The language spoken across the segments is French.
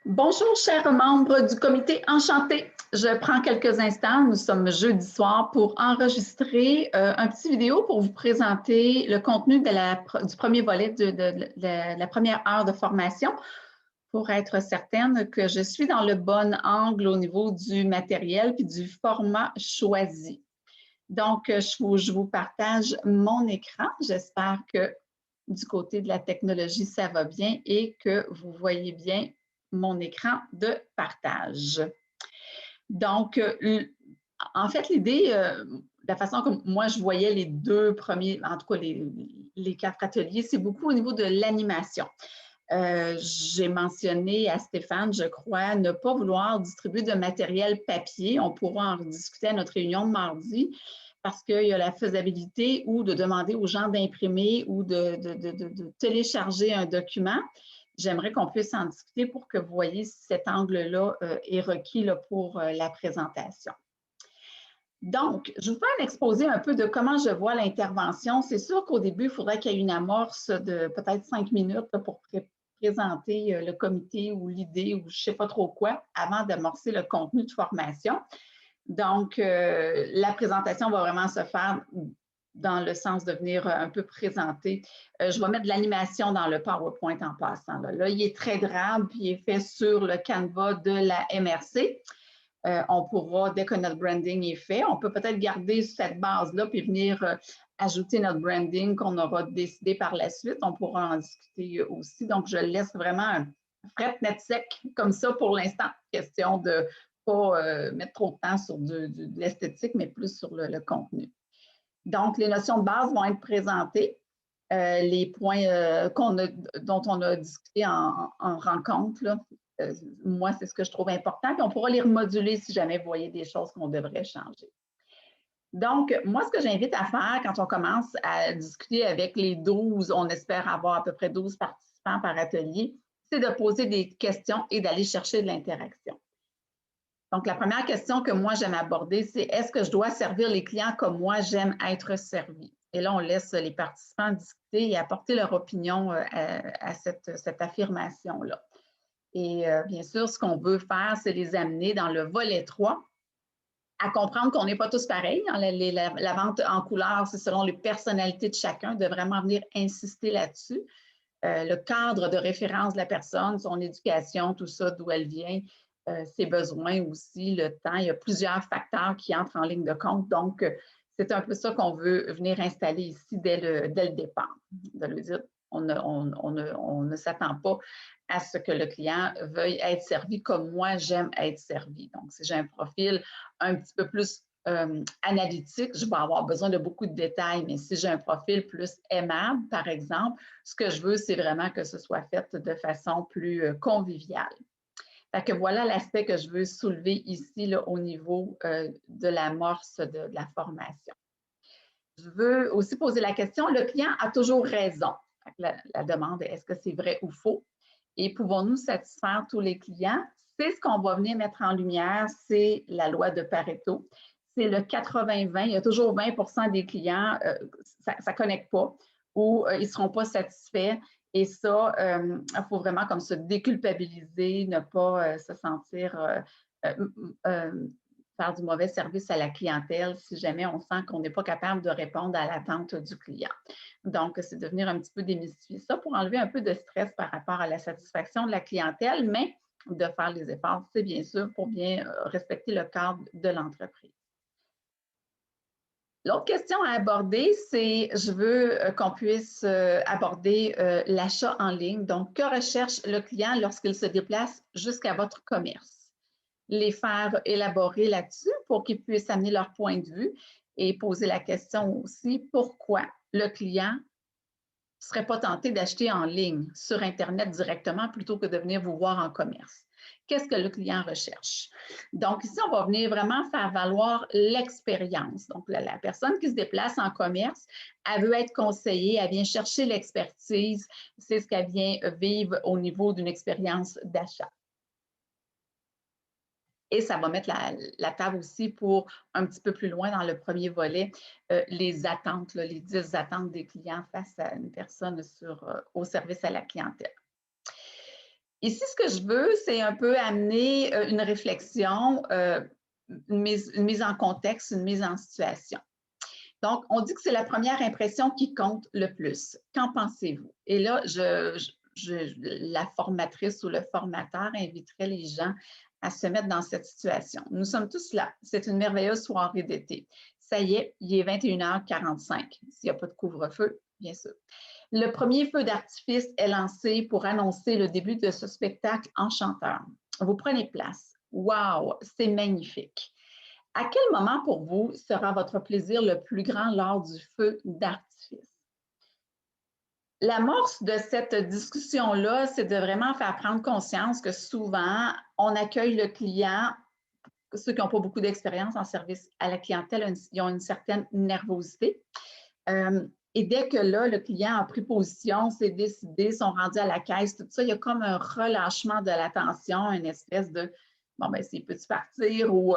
Bonjour, chers membres du comité enchanté. Je prends quelques instants, nous sommes jeudi soir, pour enregistrer un petit vidéo pour vous présenter le contenu du premier volet de la première heure de formation pour être certaine que je suis dans le bon angle au niveau du matériel puis du format choisi. Donc, je vous partage mon écran. J'espère que du côté de la technologie, ça va bien et que vous voyez bien mon écran de partage. Donc, en fait, l'idée, la façon que moi je voyais les deux premiers, en tout cas les 4 ateliers, c'est beaucoup au niveau de l'animation. J'ai mentionné à Stéphane, je crois, ne pas vouloir distribuer de matériel papier. On pourra en rediscuter à notre réunion de mardi parce qu'il y a la faisabilité ou de demander aux gens d'imprimer ou de télécharger un document. J'aimerais qu'on puisse en discuter pour que vous voyez si cet angle-là est requis là, pour la présentation. Donc, je vous fais un exposé un peu de comment je vois l'intervention. C'est sûr qu'au début, il faudrait qu'il y ait une amorce de peut-être 5 minutes pour présenter le comité ou l'idée ou je ne sais pas trop quoi avant d'amorcer le contenu de formation. Donc, la présentation va vraiment se faire dans le sens de venir un peu présenter. Je vais mettre de l'animation dans le PowerPoint en passant. Là, il est très drabe, puis il est fait sur le Canva de la MRC. On pourra, dès que notre branding est fait, on peut peut-être garder cette base-là puis venir ajouter notre branding qu'on aura décidé par la suite. On pourra en discuter aussi. Donc, je laisse vraiment un fret net sec comme ça pour l'instant. Question de ne pas mettre trop de temps sur de l'esthétique, mais plus sur le contenu. Donc, les notions de base vont être présentées. Les points dont on a discuté en rencontre, là, moi, c'est ce que je trouve important. Puis on pourra les remoduler si jamais vous voyez des choses qu'on devrait changer. Donc, moi, ce que j'invite à faire quand on commence à discuter avec les 12, on espère avoir à peu près 12 participants par atelier, c'est de poser des questions et d'aller chercher de l'interaction. Donc, la première question que moi, j'aime aborder, c'est est-ce que je dois servir les clients comme moi, j'aime être servi? Et là, on laisse les participants discuter et apporter leur opinion à cette affirmation-là. Et bien sûr, ce qu'on veut faire, c'est les amener dans le volet 3 à comprendre qu'on n'est pas tous pareils. La vente en couleur, c'est selon les personnalités de chacun, de vraiment venir insister là-dessus. Le cadre de référence de la personne, son éducation, tout ça, d'où elle vient, ses besoins aussi, le temps. Il y a plusieurs facteurs qui entrent en ligne de compte. Donc, c'est un peu ça qu'on veut venir installer ici dès le départ. De le dire, on ne s'attend pas à ce que le client veuille être servi comme moi, j'aime être servi. Donc, si j'ai un profil un petit peu plus analytique, je vais avoir besoin de beaucoup de détails, mais si j'ai un profil plus aimable, par exemple, ce que je veux, c'est vraiment que ce soit fait de façon plus conviviale. Fait que voilà l'aspect que je veux soulever ici là, au niveau de l'amorce de la formation. Je veux aussi poser la question, le client a toujours raison. La demande est, est-ce que c'est vrai ou faux? Et pouvons-nous satisfaire tous les clients? C'est ce qu'on va venir mettre en lumière, c'est la loi de Pareto. C'est le 80-20. Il y a toujours 20 des clients, ça ne connecte pas ou ils ne seront pas satisfaits. Et ça, il faut vraiment comme se déculpabiliser, ne pas se sentir faire du mauvais service à la clientèle si jamais on sent qu'on n'est pas capable de répondre à l'attente du client. Donc, c'est de venir un petit peu démystifier ça pour enlever un peu de stress par rapport à la satisfaction de la clientèle, mais de faire les efforts, c'est bien sûr, pour bien respecter le cadre de l'entreprise. L'autre question à aborder, c'est, je veux qu'on puisse aborder l'achat en ligne. Donc, que recherche le client lorsqu'il se déplace jusqu'à votre commerce? Les faire élaborer là-dessus pour qu'ils puissent amener leur point de vue et poser la question aussi, pourquoi le client ne serait pas tenté d'acheter en ligne sur Internet directement plutôt que de venir vous voir en commerce? Qu'est-ce que le client recherche? Donc, ici, on va venir vraiment faire valoir l'expérience. Donc, la personne qui se déplace en commerce, elle veut être conseillée, elle vient chercher l'expertise, c'est ce qu'elle vient vivre au niveau d'une expérience d'achat. Et ça va mettre la table aussi pour un petit peu plus loin dans le premier volet, les attentes, là, les 10 attentes des clients face à une personne au service à la clientèle. Ici, ce que je veux, c'est un peu amener une réflexion, une mise en contexte, une mise en situation. Donc, on dit que c'est la première impression qui compte le plus. Qu'en pensez-vous? Et là, la formatrice ou le formateur inviterait les gens à se mettre dans cette situation. Nous sommes tous là. C'est une merveilleuse soirée d'été. Ça y est, il est 21h45. S'il n'y a pas de couvre-feu, bien sûr. Le premier feu d'artifice est lancé pour annoncer le début de ce spectacle enchanteur. Vous prenez place. Wow, c'est magnifique. À quel moment pour vous sera votre plaisir le plus grand lors du feu d'artifice? L'amorce de cette discussion-là, c'est de vraiment faire prendre conscience que souvent, on accueille le client, ceux qui n'ont pas beaucoup d'expérience en service à la clientèle, ils ont une certaine nervosité. Et dès que là, le client a pris position, s'est décidé, sont rendus à la caisse, tout ça, il y a comme un relâchement de l'attention, une espèce de bon, ben, c'est peut-tu partir ou.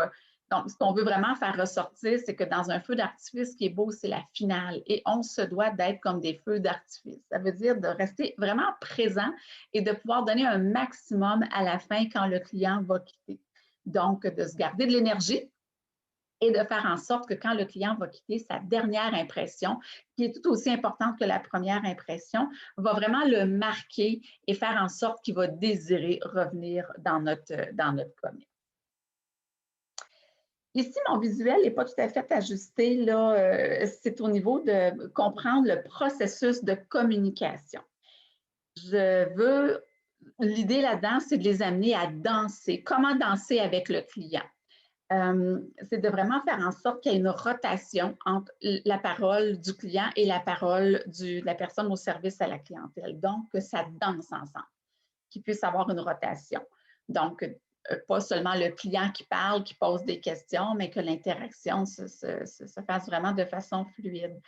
Donc, ce qu'on veut vraiment faire ressortir, c'est que dans un feu d'artifice, ce qui est beau, c'est la finale. Et on se doit d'être comme des feux d'artifice. Ça veut dire de rester vraiment présent et de pouvoir donner un maximum à la fin quand le client va quitter. Donc, de se garder de l'énergie et de faire en sorte que quand le client va quitter, sa dernière impression, qui est tout aussi importante que la première impression, va vraiment le marquer et faire en sorte qu'il va désirer revenir dans notre commerce. Ici, mon visuel n'est pas tout à fait ajusté. Là, c'est au niveau de comprendre le processus de communication. L'idée là-dedans, c'est de les amener à danser. Comment danser avec le client? C'est de vraiment faire en sorte qu'il y ait une rotation entre la parole du client et la parole de la personne au service à la clientèle. Donc, que ça danse ensemble, qu'il puisse avoir une rotation. Donc, pas seulement le client qui parle, qui pose des questions, mais que l'interaction se fasse vraiment de façon fluide.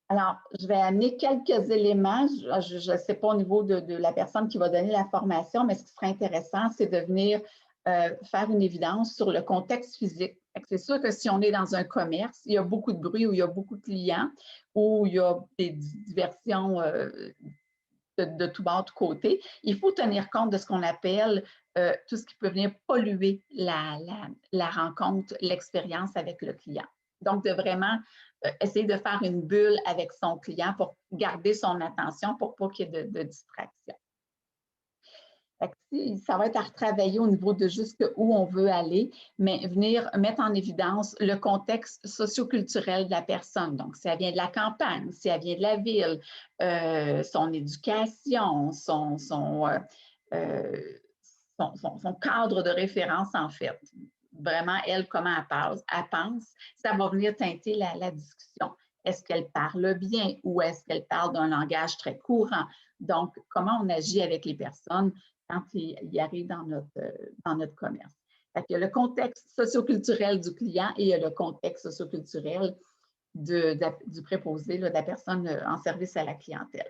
Alors, je vais amener quelques éléments. Je ne sais pas au niveau de la personne qui va donner la formation, mais ce qui serait intéressant, c'est de venir faire une évidence sur le contexte physique. C'est sûr que si on est dans un commerce, il y a beaucoup de bruit, où il y a beaucoup de clients, où il y a des diversions de tout bord, de tout côté. Il faut tenir compte de ce qu'on appelle tout ce qui peut venir polluer la rencontre, l'expérience avec le client. Donc, de vraiment essayer de faire une bulle avec son client pour garder son attention pour pas qu'il y ait de distraction. Ça va être à retravailler au niveau de jusqu'où on veut aller, mais venir mettre en évidence le contexte socioculturel de la personne. Donc, si elle vient de la campagne, si elle vient de la ville, son éducation, son cadre de référence, en fait. Vraiment, elle, comment elle pense, ça va venir teinter la discussion. Est-ce qu'elle parle bien ou est-ce qu'elle parle d'un langage très courant? Donc, comment on agit avec les personnes quand ils arrivent dans notre commerce. Fait il y a le contexte socioculturel du client et il y a le contexte socioculturel du préposé, là, de la personne en service à la clientèle.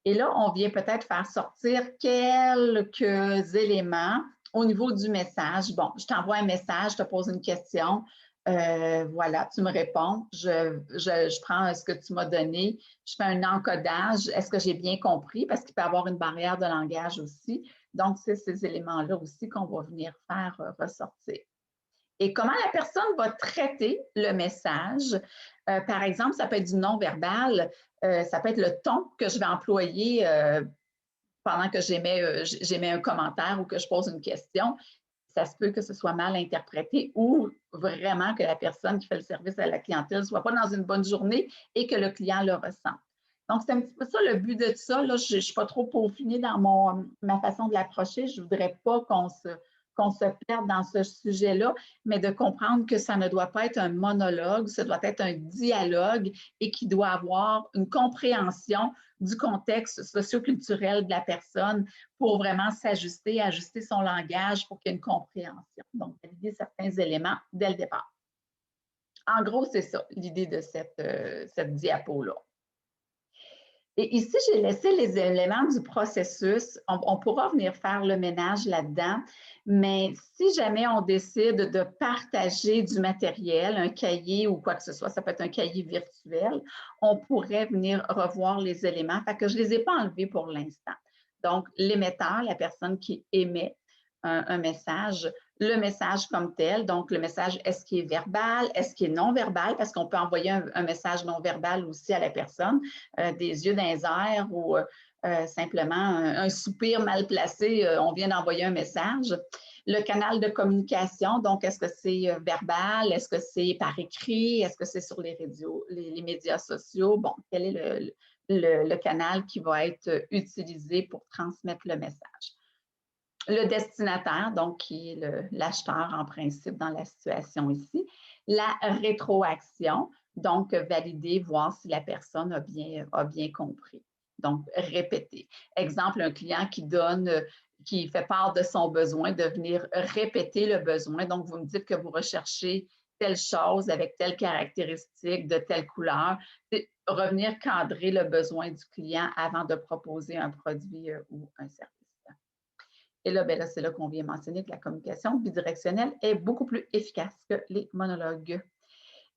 Et là, on vient peut-être faire sortir quelques éléments au niveau du message. Bon, je t'envoie un message, je te pose une question. Voilà, tu me réponds. Je prends ce que tu m'as donné. Je fais un encodage. Est-ce que j'ai bien compris? Parce qu'il peut y avoir une barrière de langage aussi. Donc, c'est ces éléments-là aussi qu'on va venir faire ressortir. Et comment la personne va traiter le message? Par exemple, ça peut être du non-verbal, ça peut être le ton que je vais employer pendant que j'émets un commentaire ou que je pose une question. Ça se peut que ce soit mal interprété ou vraiment que la personne qui fait le service à la clientèle ne soit pas dans une bonne journée et que le client le ressent. Donc, c'est un petit peu ça le but de ça. Là, je ne suis pas trop peaufinée dans ma façon de l'approcher. Je ne voudrais pas qu'on se perde dans ce sujet-là, mais de comprendre que ça ne doit pas être un monologue, ça doit être un dialogue et qu'il doit avoir une compréhension du contexte socioculturel de la personne pour vraiment s'ajuster, ajuster son langage pour qu'il y ait une compréhension. Donc, valider certains éléments dès le départ. En gros, c'est ça, l'idée de cette diapo-là. Et ici, j'ai laissé les éléments du processus. On pourra venir faire le ménage là-dedans, mais si jamais on décide de partager du matériel, un cahier ou quoi que ce soit, ça peut être un cahier virtuel, on pourrait venir revoir les éléments. Fait que je ne les ai pas enlevés pour l'instant. Donc, l'émetteur, la personne qui émet un message, le message comme tel, donc le message, est-ce qu'il est verbal, est-ce qu'il est non-verbal, parce qu'on peut envoyer un message non-verbal aussi à la personne, des yeux dans les airs ou simplement un soupir mal placé, on vient d'envoyer un message. Le canal de communication, donc est-ce que c'est verbal, est-ce que c'est par écrit, est-ce que c'est sur les médias sociaux, bon, quel est le canal qui va être utilisé pour transmettre le message. Le destinataire, donc qui est l'acheteur en principe dans la situation ici. La rétroaction, donc valider, voir si la personne a bien compris. Donc, répéter. Exemple, un client qui fait part de son besoin, de venir répéter le besoin. Donc, vous me dites que vous recherchez telle chose avec telle caractéristique, de telle couleur. Revenir cadrer le besoin du client avant de proposer un produit ou un service. Et là, ben là c'est là qu'on vient mentionner que la communication bidirectionnelle est beaucoup plus efficace que les monologues.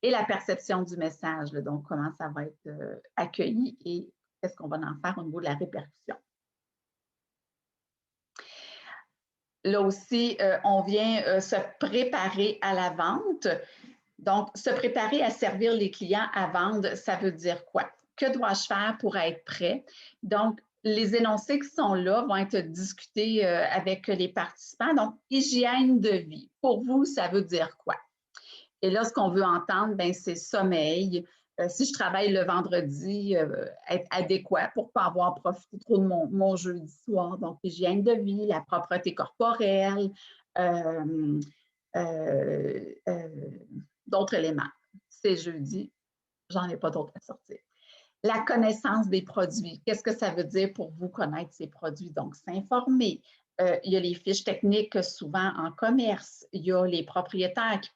Et la perception du message, là, donc comment ça va être accueilli et qu'est-ce qu'on va en faire au niveau de la répercussion. Là aussi, on vient se préparer à la vente. Donc, se préparer à servir les clients à vendre, ça veut dire quoi? Que dois-je faire pour être prêt? Donc, les énoncés qui sont là vont être discutés avec les participants. Donc, hygiène de vie. Pour vous, ça veut dire quoi? Et là, ce qu'on veut entendre, c'est sommeil. Si je travaille le vendredi, être adéquat pour ne pas avoir profité trop de mon jeudi soir. Donc, hygiène de vie, la propreté corporelle, d'autres éléments. C'est jeudi, j'en ai pas d'autres à sortir. La connaissance des produits. Qu'est-ce que ça veut dire pour vous connaître ces produits? Donc, s'informer. Il y a les fiches techniques souvent en commerce. Il y a les propriétaires qui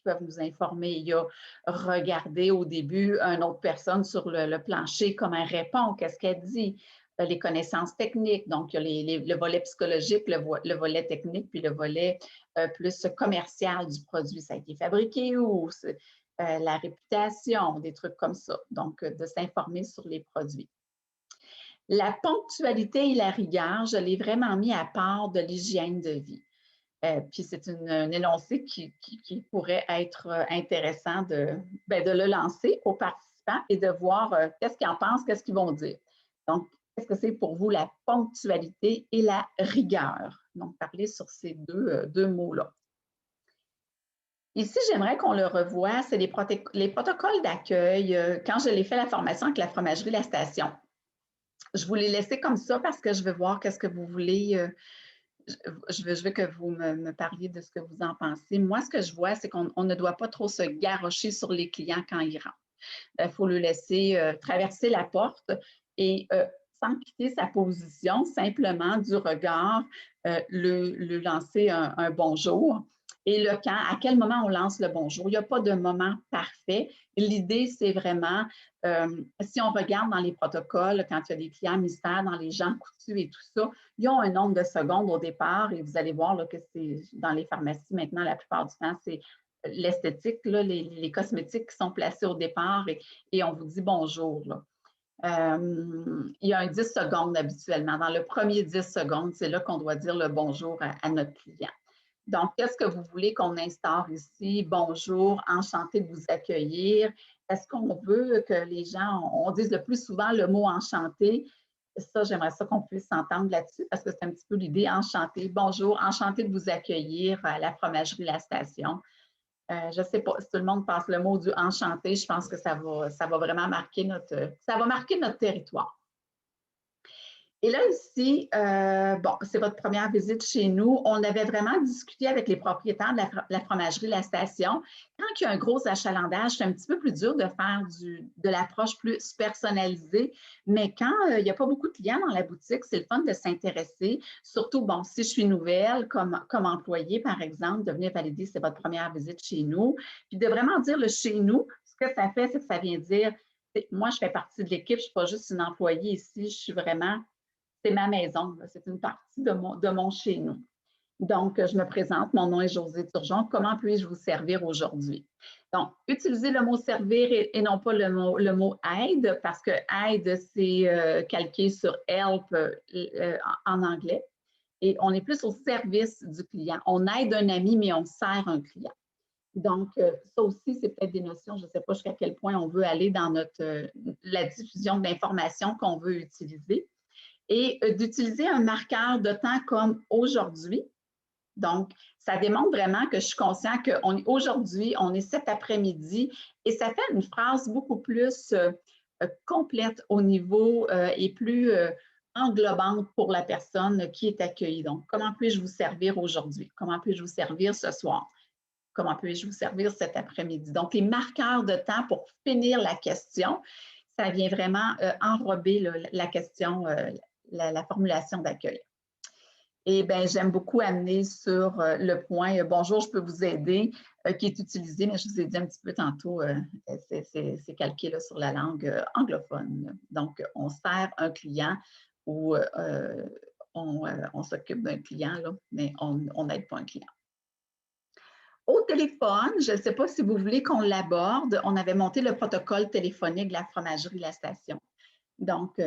peuvent nous informer. Il y a regarder au début une autre personne sur le plancher, comment elle répond, qu'est-ce qu'elle dit. Les connaissances techniques. Donc, il y a le volet psychologique, le volet technique, puis le volet plus commercial du produit. Ça a été fabriqué où? La réputation, des trucs comme ça. Donc, de s'informer sur les produits. La ponctualité et la rigueur, je l'ai vraiment mis à part de l'hygiène de vie. Puis c'est un énoncé qui pourrait être intéressant de le lancer aux participants et de voir qu'est-ce qu'ils en pensent, qu'est-ce qu'ils vont dire. Donc, qu'est-ce que c'est pour vous la ponctualité et la rigueur? Donc, parler sur ces deux mots-là. Ici, j'aimerais qu'on le revoie, c'est les protocoles d'accueil. Quand je l'ai fait la formation avec la fromagerie La Station, je vous l'ai laissé comme ça parce que je veux voir qu'est-ce que vous voulez. Je veux que vous me parliez de ce que vous en pensez. Moi, ce que je vois, c'est qu'on ne doit pas trop se garrocher sur les clients quand ils rentrent. Il faut le laisser traverser la porte et sans quitter sa position, simplement du regard, le lancer un bonjour. Et le quand, à quel moment on lance le bonjour? Il n'y a pas de moment parfait. L'idée, c'est vraiment, si on regarde dans les protocoles, quand il y a des clients mystères, dans les gens coutus et tout ça, ils ont un nombre de secondes au départ et vous allez voir là, que c'est dans les pharmacies maintenant, la plupart du temps, c'est l'esthétique, les cosmétiques qui sont placés au départ et on vous dit bonjour. Là. Il y a un 10 secondes habituellement. Dans le premier 10 secondes, c'est là qu'on doit dire le bonjour à notre client. Donc, qu'est-ce que vous voulez qu'on instaure ici? Bonjour, enchanté de vous accueillir. Est-ce qu'on veut que les gens, on dise le plus souvent le mot enchanté? Ça, j'aimerais ça qu'on puisse s'entendre là-dessus parce que c'est un petit peu l'idée, enchanté. Bonjour, enchanté de vous accueillir à la fromagerie La Station. Je ne sais pas si tout le monde passe le mot du enchanté, je pense que ça va vraiment marquer notre territoire. Et là ici, c'est votre première visite chez nous. On avait vraiment discuté avec les propriétaires de la fromagerie La Station. Quand il y a un gros achalandage, c'est un petit peu plus dur de faire de l'approche plus personnalisée. Mais quand il n'y a pas beaucoup de clients dans la boutique, c'est le fun de s'intéresser. Surtout, si je suis nouvelle comme employée, par exemple, de venir valider c'est votre première visite chez nous. Puis de vraiment dire le chez nous, ce que ça fait, c'est que ça vient dire, moi, je fais partie de l'équipe, je ne suis pas juste une employée ici, je suis vraiment... C'est ma maison, c'est une partie de mon chez nous. Donc, je me présente, mon nom est Josée Turgeon. Comment puis-je vous servir aujourd'hui? Donc, utilisez le mot servir et non pas le mot aide, parce que aide, c'est calqué sur help en anglais. Et on est plus au service du client. On aide un ami, mais on sert un client. Donc, ça aussi, c'est peut-être des notions, je ne sais pas jusqu'à quel point on veut aller dans la diffusion d'informations qu'on veut utiliser. Et d'utiliser un marqueur de temps comme aujourd'hui. Donc, ça démontre vraiment que je suis conscient qu'aujourd'hui, on est cet après-midi et ça fait une phrase beaucoup plus complète au niveau et plus englobante pour la personne qui est accueillie. Donc, comment puis-je vous servir aujourd'hui? Comment puis-je vous servir ce soir? Comment puis-je vous servir cet après-midi? Donc, les marqueurs de temps pour finir la question, ça vient vraiment enrober la question, la formulation d'accueil. Et bien, j'aime beaucoup amener sur le point bonjour, je peux vous aider, qui est utilisé, mais je vous ai dit un petit peu tantôt, c'est calqué là, sur la langue anglophone. Donc, on sert un client ou on s'occupe d'un client, là, mais on n'aide pas un client. Au téléphone, je ne sais pas si vous voulez qu'on l'aborde, on avait monté le protocole téléphonique de la fromagerie La Station. Donc,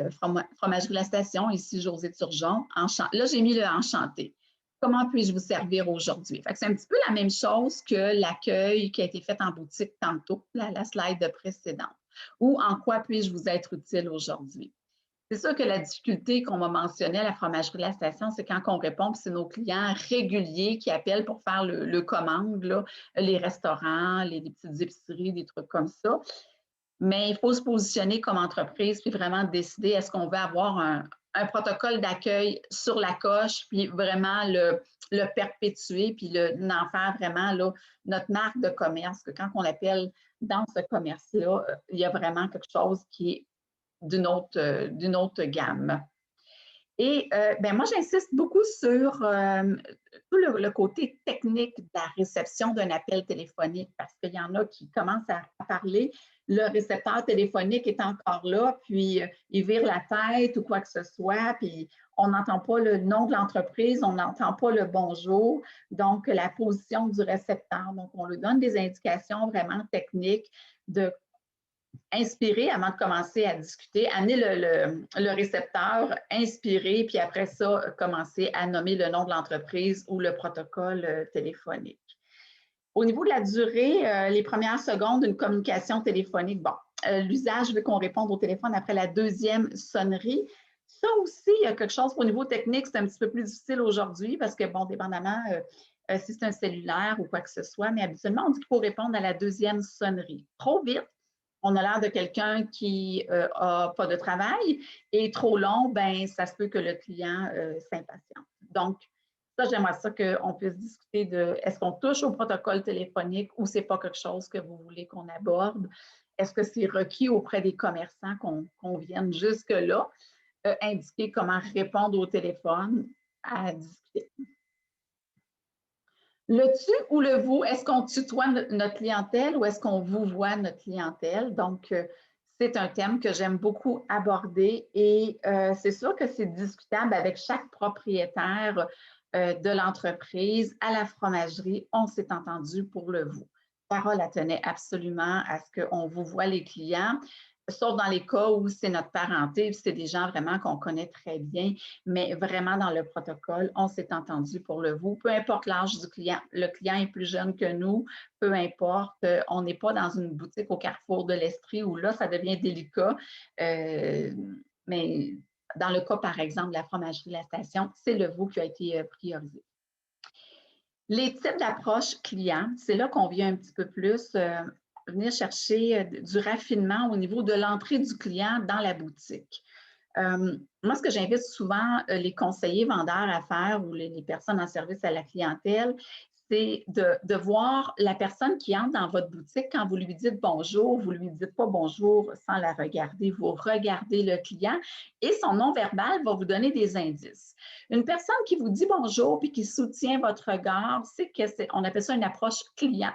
Fromagerie La Station, ici Josée Turgeon. Là, j'ai mis le enchanté. Comment puis-je vous servir aujourd'hui? C'est un petit peu la même chose que l'accueil qui a été fait en boutique tantôt, la slide précédente. Ou en quoi puis-je vous être utile aujourd'hui? C'est sûr que la difficulté qu'on m'a mentionnée à la Fromagerie La Station, c'est quand on répond, puis c'est nos clients réguliers qui appellent pour faire le commande, là, les restaurants, les petites épiceries, des trucs comme ça. Mais il faut se positionner comme entreprise puis vraiment décider est-ce qu'on veut avoir un protocole d'accueil sur la coche puis vraiment le perpétuer puis en faire vraiment là, notre marque de commerce, que quand on appelle dans ce commerce-là, il y a vraiment quelque chose qui est d'une autre gamme. Et moi, j'insiste beaucoup sur tout le côté technique de la réception d'un appel téléphonique parce qu'il y en a qui commencent à parler. Le récepteur téléphonique est encore là, puis il vire la tête ou quoi que ce soit, puis on n'entend pas le nom de l'entreprise, on n'entend pas le bonjour, donc la position du récepteur. Donc, on lui donne des indications vraiment techniques de inspirer avant de commencer à discuter, amener le récepteur, inspirer, puis après ça, commencer à nommer le nom de l'entreprise ou le protocole téléphonique. Au niveau de la durée, les premières secondes d'une communication téléphonique, bon, l'usage veut qu'on réponde au téléphone après la deuxième sonnerie. Ça aussi, il y a quelque chose au niveau technique, c'est un petit peu plus difficile aujourd'hui parce que, bon, dépendamment si c'est un cellulaire ou quoi que ce soit, mais habituellement, on dit qu'il faut répondre à la deuxième sonnerie. Trop vite, on a l'air de quelqu'un qui n'a pas de travail et trop long, ben ça se peut que le client s'impatiente. Donc, ça, j'aimerais ça qu'on puisse discuter de est-ce qu'on touche au protocole téléphonique ou c'est pas quelque chose que vous voulez qu'on aborde? Est-ce que c'est requis auprès des commerçants qu'on vienne jusque-là indiquer comment répondre au téléphone à discuter? Le tu ou le vous, est-ce qu'on tutoie notre clientèle ou est-ce qu'on vous voit notre clientèle? Donc, c'est un thème que j'aime beaucoup aborder et c'est sûr que c'est discutable avec chaque propriétaire de l'entreprise. À la fromagerie, on s'est entendu pour le vous. Carole, elle tenait absolument à ce qu'on vous voit les clients, sauf dans les cas où c'est notre parenté, c'est des gens vraiment qu'on connaît très bien, mais vraiment dans le protocole, on s'est entendu pour le vous. Peu importe l'âge du client, le client est plus jeune que nous, peu importe, on n'est pas dans une boutique au carrefour de l'Estrie où là, ça devient délicat, mais dans le cas, par exemple, de la fromagerie La Station, c'est le vous qui a été priorisé. Les types d'approche client, c'est là qu'on vient un petit peu plus venir chercher du raffinement au niveau de l'entrée du client dans la boutique. Moi, ce que j'invite souvent les conseillers vendeurs à faire ou les personnes en service à la clientèle, c'est de voir la personne qui entre dans votre boutique. Quand vous lui dites bonjour, vous ne lui dites pas bonjour sans la regarder. Vous regardez le client et son non-verbal va vous donner des indices. Une personne qui vous dit bonjour puis qui soutient votre regard, on appelle ça une approche client.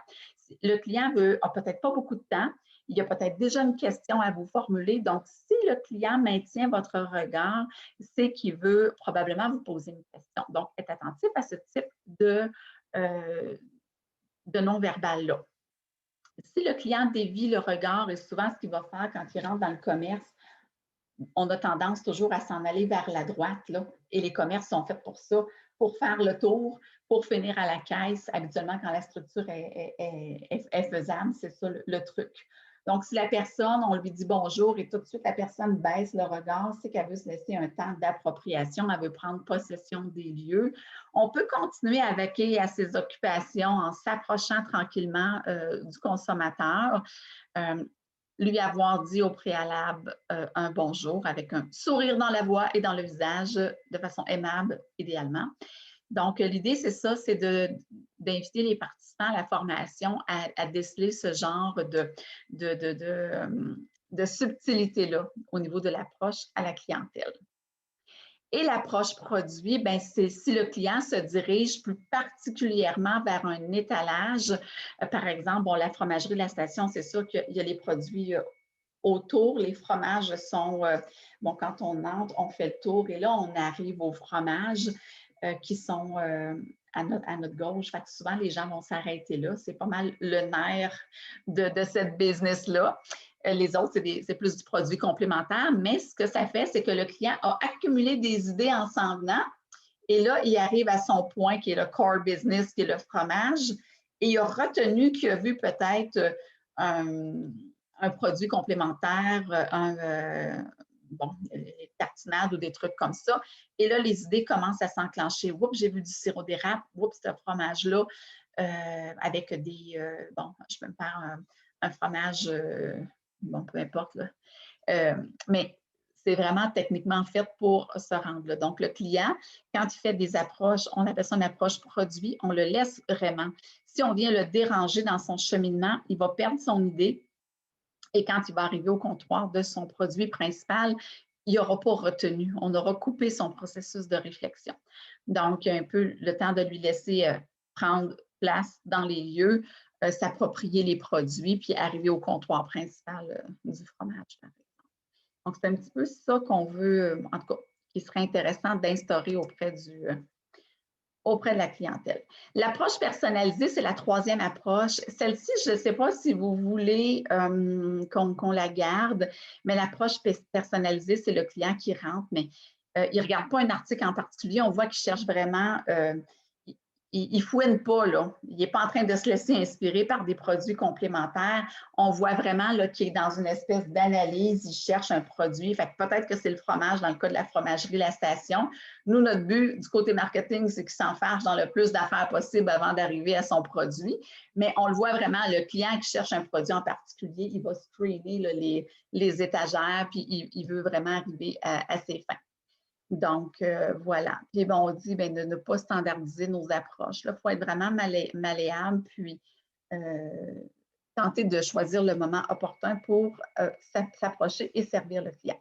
Le client a peut-être pas beaucoup de temps. Il y a peut-être déjà une question à vous formuler. Donc, si le client maintient votre regard, c'est qu'il veut probablement vous poser une question. Donc, être attentif à ce type de, de non-verbal-là. Si le client dévie le regard, et souvent ce qu'il va faire quand il rentre dans le commerce, on a tendance toujours à s'en aller vers la droite, là, et les commerces sont faits pour ça, pour faire le tour, pour finir à la caisse, habituellement quand la structure est faisable, c'est ça le truc. Donc, si la personne, on lui dit bonjour et tout de suite la personne baisse le regard, c'est qu'elle veut se laisser un temps d'appropriation, elle veut prendre possession des lieux. On peut continuer à vaquer à ses occupations en s'approchant tranquillement du consommateur. Lui avoir dit au préalable un bonjour avec un sourire dans la voix et dans le visage de façon aimable, idéalement. Donc, l'idée, c'est ça, c'est d'inviter les participants à la formation à déceler ce genre de subtilité-là au niveau de l'approche à la clientèle. Et l'approche produit, ben c'est si le client se dirige plus particulièrement vers un étalage, par exemple, bon, la fromagerie de la station, c'est sûr qu'il y a les produits autour. Les fromages sont, bon, quand on entre, on fait le tour et là, on arrive aux fromages qui sont à notre gauche. Fait que souvent, les gens vont s'arrêter là. C'est pas mal le nerf de cette business-là. Les autres, c'est plus du produit complémentaire, mais ce que ça fait, c'est que le client a accumulé des idées en s'en venant et là, il arrive à son point qui est le core business, qui est le fromage, et il a retenu qu'il a vu peut-être un produit complémentaire, bon, tartinade ou des trucs comme ça. Et là, les idées commencent à s'enclencher. Oups, j'ai vu du sirop d'érable. Oups, ce fromage-là, avec des, bon, je peux me faire un fromage, bon, peu importe, là. Mais c'est vraiment techniquement fait pour se rendre là. Donc, le client, quand il fait des approches, on appelle ça une approche produit, on le laisse vraiment. Si on vient le déranger dans son cheminement, il va perdre son idée. Et quand il va arriver au comptoir de son produit principal, il n'aura pas retenu. On aura coupé son processus de réflexion. Donc, un peu le temps de lui laisser prendre place dans les lieux, s'approprier les produits, puis arriver au comptoir principal du fromage, par exemple. Donc, c'est un petit peu ça qu'on veut, en tout cas, qui serait intéressant d'instaurer auprès de la clientèle. L'approche personnalisée, c'est la troisième approche. Celle-ci, je ne sais pas si vous voulez qu'on la garde, mais l'approche personnalisée, c'est le client qui rentre, mais il ne regarde pas un article en particulier. On voit qu'il cherche vraiment, il ne fouine pas, là. Il n'est pas en train de se laisser inspirer par des produits complémentaires. On voit vraiment qu'il est dans une espèce d'analyse. Il cherche un produit. Fait que peut-être que c'est le fromage dans le cas de la fromagerie La Station. Nous, notre but du côté marketing, c'est qu'il s'enfarge dans le plus d'affaires possible avant d'arriver à son produit. Mais on le voit vraiment, le client qui cherche un produit en particulier, il va screener là, les étagères, puis il veut vraiment arriver à ses fins. Donc, voilà. Puis, bon, on dit de ne pas standardiser nos approches. Il faut être vraiment malléable, puis tenter de choisir le moment opportun pour s'approcher et servir le client.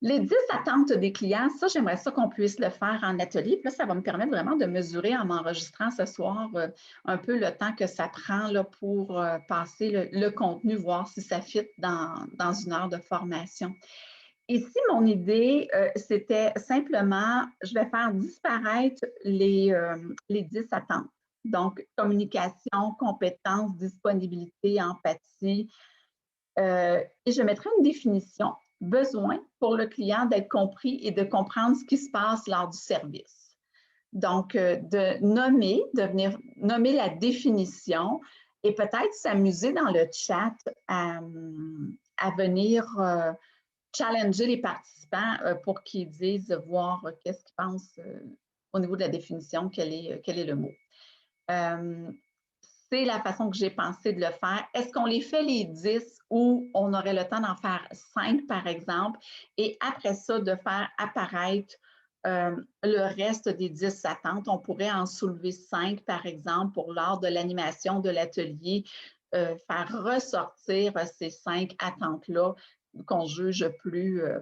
Les 10 attentes des clients, ça, j'aimerais ça qu'on puisse le faire en atelier. Puis là, ça va me permettre vraiment de mesurer en m'enregistrant ce soir un peu le temps que ça prend là, pour passer le contenu, voir si ça fit dans une heure de formation. Ici, mon idée, c'était simplement, je vais faire disparaître les 10 attentes. Donc, communication, compétences, disponibilité, empathie. Et je mettrai une définition, besoin pour le client d'être compris et de comprendre ce qui se passe lors du service. Donc, de venir nommer la définition et peut-être s'amuser dans le chat à venir challenger les participants pour qu'ils disent, voir qu'est-ce qu'ils pensent au niveau de la définition, quel est le mot. C'est la façon que j'ai pensé de le faire. Est-ce qu'on les fait les 10 ou on aurait le temps d'en faire 5, par exemple, et après ça, de faire apparaître le reste des 10 attentes? On pourrait en soulever 5, par exemple, pour lors de l'animation de l'atelier, faire ressortir ces 5 attentes-là qu'on juge plus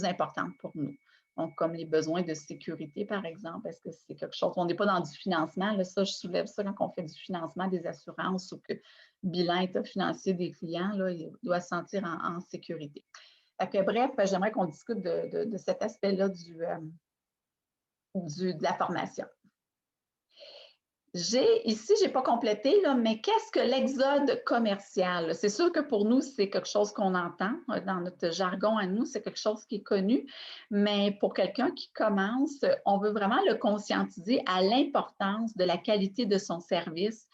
importantes pour nous. Donc, comme les besoins de sécurité, par exemple, est-ce que c'est quelque chose, on n'est pas dans du financement, là, ça, je soulève ça quand on fait du financement des assurances ou que le bilan état financier des clients, là, il doit se sentir en sécurité. Fait que, bref, j'aimerais qu'on discute de cet aspect-là de la formation. Ici, je n'ai pas complété, là, mais qu'est-ce que l'exode commercial? C'est sûr que pour nous, c'est quelque chose qu'on entend dans notre jargon à nous, c'est quelque chose qui est connu, mais pour quelqu'un qui commence, on veut vraiment le conscientiser à l'importance de la qualité de son service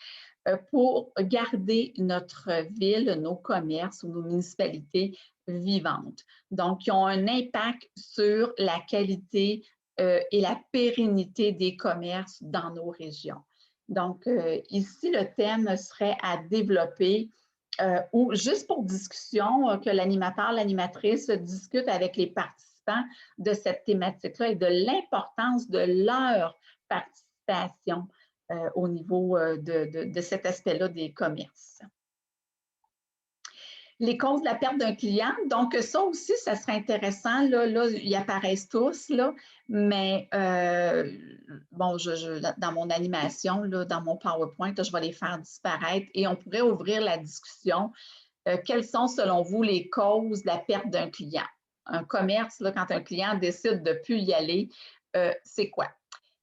pour garder notre ville, nos commerces ou nos municipalités vivantes. Donc, ils ont un impact sur la qualité et la pérennité des commerces dans nos régions. Donc, ici, le thème serait à développer ou juste pour discussion, que l'animateur, l'animatrice discute avec les participants de cette thématique-là et de l'importance de leur participation au niveau de cet aspect-là des commerces. Les causes de la perte d'un client, donc ça aussi, ça serait intéressant. Là, ils apparaissent tous, là, mais bon, dans mon animation, là, dans mon PowerPoint, là, je vais les faire disparaître et on pourrait ouvrir la discussion. Quelles sont, selon vous, les causes de la perte d'un client? Un commerce, là, quand un client décide de ne plus y aller, c'est quoi?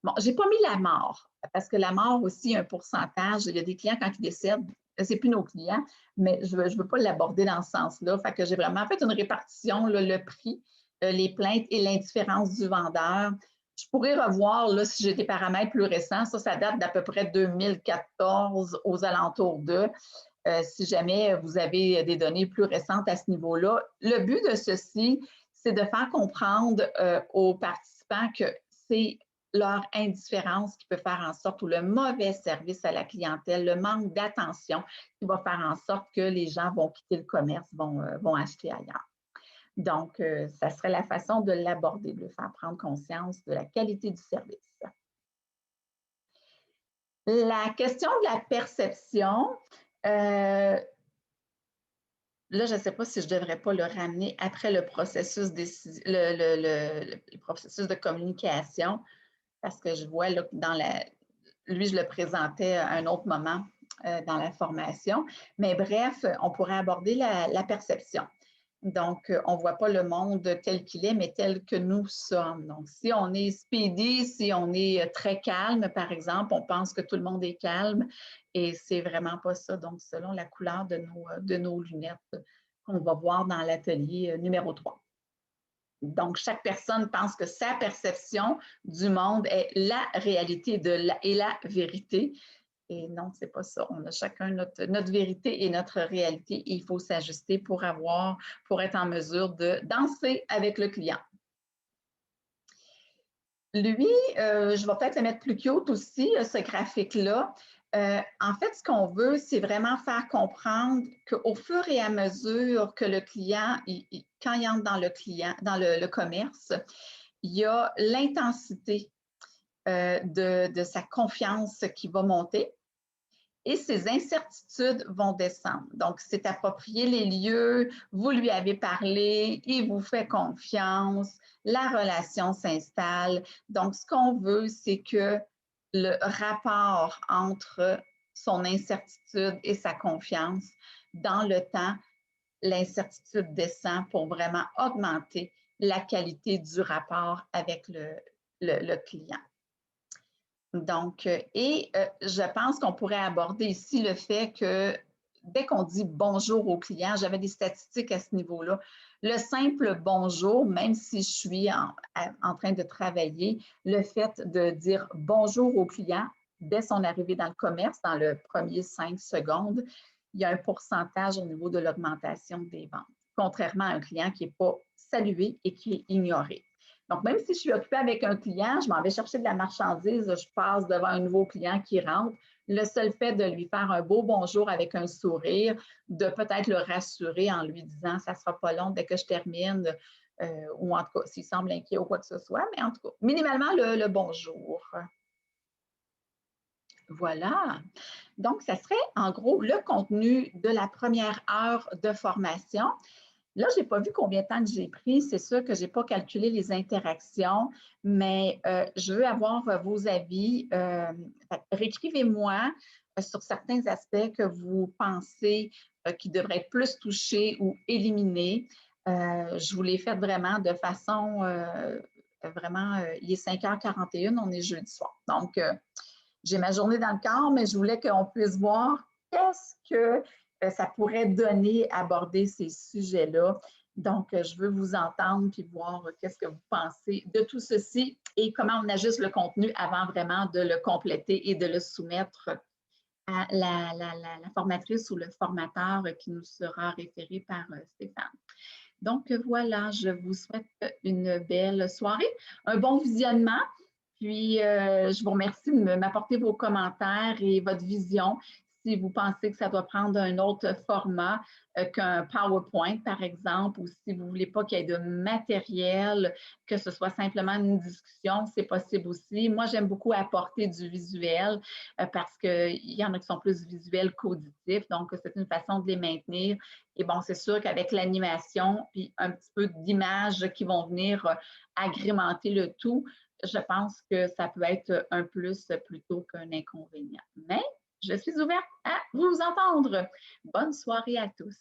Bon, je n'ai pas mis la mort, parce que la mort aussi, un pourcentage, il y a des clients, quand ils décèdent, ce n'est plus nos clients, mais je ne veux pas l'aborder dans ce sens-là. Fait que j'ai vraiment fait une répartition, là, le prix, les plaintes et l'indifférence du vendeur. Je pourrais revoir, là, si j'ai des paramètres plus récents, ça date d'à peu près 2014 aux alentours de. Si jamais vous avez des données plus récentes à ce niveau-là. Le but de ceci, c'est de faire comprendre aux participants que c'est leur indifférence qui peut faire en sorte, ou le mauvais service à la clientèle, le manque d'attention qui va faire en sorte que les gens vont quitter le commerce, vont acheter ailleurs. Donc, ça serait la façon de l'aborder, de faire prendre conscience de la qualité du service. La question de la perception, là, je ne sais pas si je ne devrais pas le ramener après le processus, le processus de communication, parce que je vois là, lui, je le présentais à un autre moment dans la formation. Mais bref, on pourrait aborder la perception. Donc, on ne voit pas le monde tel qu'il est, mais tel que nous sommes. Donc, si on est speedy, si on est très calme, par exemple, on pense que tout le monde est calme et c'est vraiment pas ça. Donc, selon la couleur de nos lunettes qu'on va voir dans l'atelier numéro 3. Donc, chaque personne pense que sa perception du monde est la réalité et la vérité. Et non, ce n'est pas ça. On a chacun notre vérité et notre réalité. Et il faut s'ajuster pour être en mesure de danser avec le client. Lui, je vais peut-être le mettre plus cute aussi, ce graphique-là. En fait, ce qu'on veut, c'est vraiment faire comprendre qu'au fur et à mesure que le client, quand il entre dans le commerce, il y a l'intensité de sa confiance qui va monter et ses incertitudes vont descendre. Donc, c'est approprier les lieux, vous lui avez parlé, il vous fait confiance, la relation s'installe. Donc, ce qu'on veut, c'est que le rapport entre son incertitude et sa confiance, dans le temps, l'incertitude descend pour vraiment augmenter la qualité du rapport avec le client. Donc, je pense qu'on pourrait aborder ici le fait que dès qu'on dit bonjour au client, j'avais des statistiques à ce niveau-là, le simple bonjour, même si je suis en train de travailler, le fait de dire bonjour au client dès son arrivée dans le commerce, dans le premier 5 secondes, il y a un pourcentage au niveau de l'augmentation des ventes, contrairement à un client qui n'est pas salué et qui est ignoré. Donc, même si je suis occupée avec un client, je m'en vais chercher de la marchandise, je passe devant un nouveau client qui rentre, le seul fait de lui faire un beau bonjour avec un sourire, de peut-être le rassurer en lui disant « ça ne sera pas long dès que je termine », ou en tout cas, s'il semble inquiet ou quoi que ce soit, mais en tout cas, minimalement le bonjour. Voilà. Donc, ça serait en gros le contenu de la première heure de formation. Là, je n'ai pas vu combien de temps j'ai pris. C'est sûr que je n'ai pas calculé les interactions, mais je veux avoir vos avis. Réécrivez-moi sur certains aspects que vous pensez qui devraient être plus touchés ou éliminés. Je vous l'ai fait vraiment de façon vraiment, il est 5h41, on est jeudi soir. Donc, j'ai ma journée dans le corps, mais je voulais qu'on puisse voir qu'est-ce que ça pourrait donner à aborder ces sujets-là. Donc, je veux vous entendre puis voir qu'est-ce que vous pensez de tout ceci et comment on ajuste le contenu avant vraiment de le compléter et de le soumettre à la formatrice ou le formateur qui nous sera référé par Stéphane. Donc, voilà, je vous souhaite une belle soirée, un bon visionnement. Puis, je vous remercie de m'apporter vos commentaires et votre vision. Si vous pensez que ça doit prendre un autre format qu'un PowerPoint, par exemple, ou si vous ne voulez pas qu'il y ait de matériel, que ce soit simplement une discussion, c'est possible aussi. Moi, j'aime beaucoup apporter du visuel parce qu'il y en a qui sont plus visuels qu'auditifs, donc c'est une façon de les maintenir. Et bon, c'est sûr qu'avec l'animation, puis un petit peu d'images qui vont venir agrémenter le tout, je pense que ça peut être un plus plutôt qu'un inconvénient. Mais je suis ouverte à vous entendre. Bonne soirée à tous.